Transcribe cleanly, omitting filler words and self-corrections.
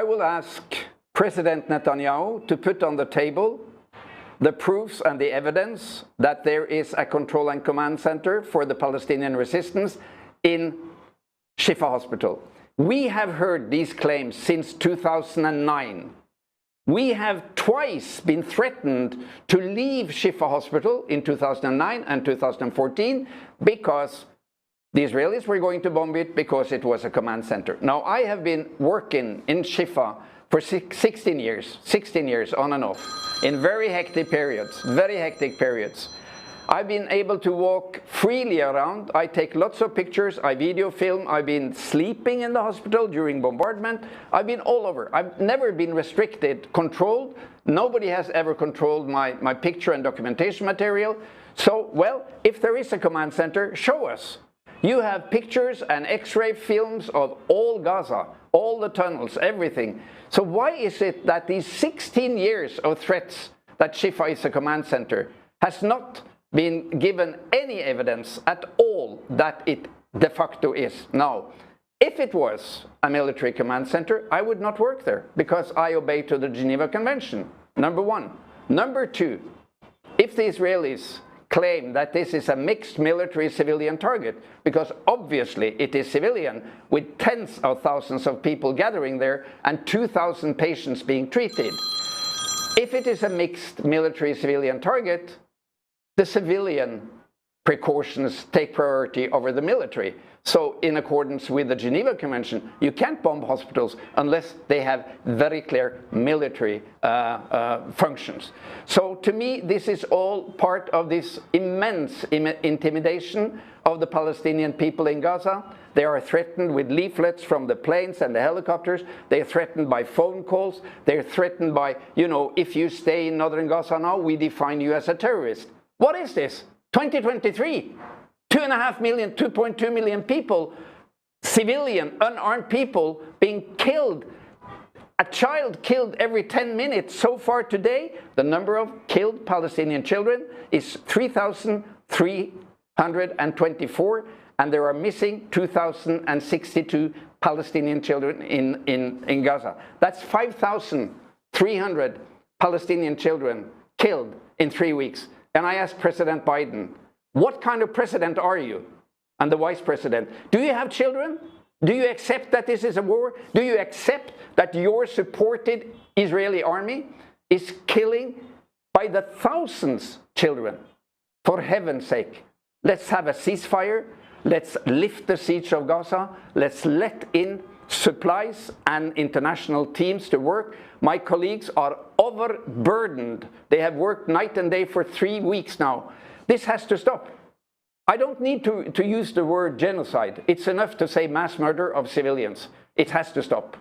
I will ask President Netanyahu to put on the table the proofs and the evidence that there is a control and command center for the Palestinian resistance in Shifa Hospital. We have heard these claims since 2009. We have twice been threatened to leave Shifa Hospital in 2009 and 2014 because the Israelis were going to bomb it because it was a command center. Now, I have been working in Shifa for 16 years on and off, in very hectic periods. I've been able to walk freely around. I take lots of pictures, I video film. I've been sleeping in the hospital during bombardment. I've been all over. I've never been restricted, controlled. Nobody has ever controlled my picture and documentation material. So, well, if there is a command center, show us. You have pictures and X-ray films of all Gaza, all the tunnels, everything. So why is it that these 16 years of threats that Shifa is a command center has not been given any evidence at all that it de facto is? Now, if it was a military command center, I would not work there because I obey to the Geneva Convention, number one. Number two, if the Israelis claim that this is a mixed military-civilian target, because obviously it is civilian, with tens of thousands of people gathering there and 2,000 patients being treated. If it is a mixed military-civilian target, the civilian precautions take priority over the military. So in accordance with the Geneva Convention, you can't bomb hospitals unless they have very clear military functions. So to me, this is all part of this immense intimidation of the Palestinian people in Gaza. They are threatened with leaflets from the planes and the helicopters. They're threatened by phone calls. They're threatened by, you know, if you stay in northern Gaza now, we define you as a terrorist. What is this? 2023? 2.5 million, 2.2 million people, civilian, unarmed people being killed. A child killed every 10 minutes. So far today, the number of killed Palestinian children is 3,324, and there are missing 2,062 Palestinian children in Gaza. That's 5,300 Palestinian children killed in 3 weeks. And I asked President Biden, what kind of president are you? And the vice president, do you have children? Do you accept that this is a war? Do you accept that your supported Israeli army is killing by the thousands children? For heaven's sake, let's have a ceasefire. Let's lift the siege of Gaza. Let's let in supplies and international teams to work. My colleagues are overburdened. They have worked night and day for 3 weeks now. This has to stop. I don't need to use the word genocide. It's enough to say mass murder of civilians. It has to stop.